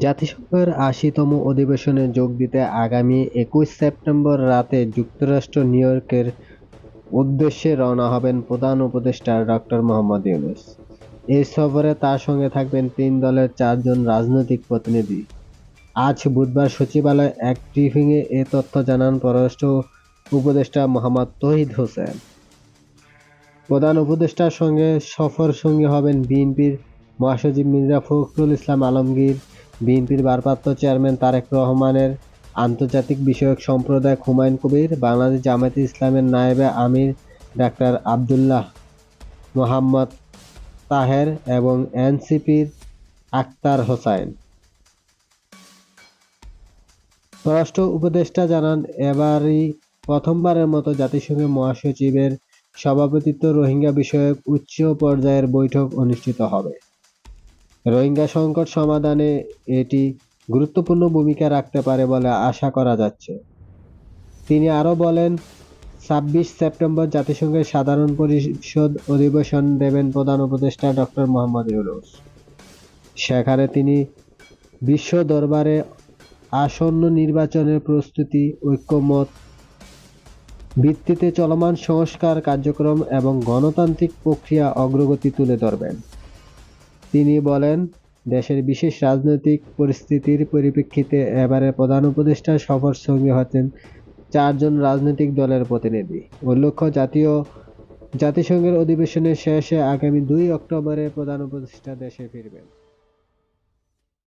জাতিসংঘের ৮০তম অধিবেশনে যোগ দিতে আগামী ২১ সেপ্টেম্বর রাতে যুক্তরাষ্ট্র নিউ ইয়র্কের উদ্দেশ্যে রওনা হবেন প্রধান উপদেষ্টা ডক্টর মোহাম্মদ ইউনূস। এই সফরে তার সঙ্গে থাকবেন ৩ দলের ৪ জন রাজনৈতিক প্রতিনিধি। আজ বুধবার সচিবালয়ে এক ব্রিফিংয়ে এ তথ্য জানান পররাষ্ট্র উপদেষ্টা মোহাম্মদ তৌহিদ হোসেন। প্রধান উপদেষ্টার সঙ্গে সফরসঙ্গী হবেন বিএনপির মহাসচিব মির্জা ফখরুল ইসলাম আলমগীর, বিএনপির ভারপ্রাপ্ত চেয়ারম্যান তারেক রহমানের আন্তর্জাতিক বিষয়ক সম্পাদক হুমায়ুন কবির, বাংলাদেশ জামায়াতে ইসলামীর নায়েবে আমির ডাক্তার আব্দুল্লাহ মোহাম্মদ তাহের এবং এনসিপির আখতার হোসাইন। পররাষ্ট্র উপদেষ্টা জানান, এবারই প্রথমবারের মতো জাতিসংঘের মহাসচিবের সভাপতিত্বে রোহিঙ্গা বিষয়ক উচ্চ পর্যায়ের বৈঠক অনুষ্ঠিত হবে। রোহিঙ্গা সংকট সমাধানে এটি গুরুত্বপূর্ণ ভূমিকা রাখতে পারে বলে আশা করা যাচ্ছে। তিনি আরও বলেন, ২৬ সেপ্টেম্বর জাতিসংঘের সাধারণ পরিষদ অধিবেশন দেবেন প্রধান উপদেষ্টা ডক্টর মোহাম্মদ ইউনূস। সেখানে তিনি বিশ্ব দরবারে আসন্ন নির্বাচনের প্রস্তুতি, ঐকমত্য ভিত্তিতে চলমান সংস্কার কার্যক্রম এবং গণতান্ত্রিক প্রক্রিয়া অগ্রগতি তুলে ধরবেন। তিনি বলেন, দেশের বিশেষ রাজনৈতিক পরিস্থিতির পরিপ্রেক্ষিতে এবারে প্রধান উপদেষ্টার সফর সঙ্গী হচ্ছেন ৪ জন রাজনৈতিক দলের প্রতিনিধি। উল্লেখ্য, জাতিসংঘের অধিবেশনের শেষে আগামী ২ অক্টোবরে প্রধান উপদেষ্টা দেশে ফিরবেন।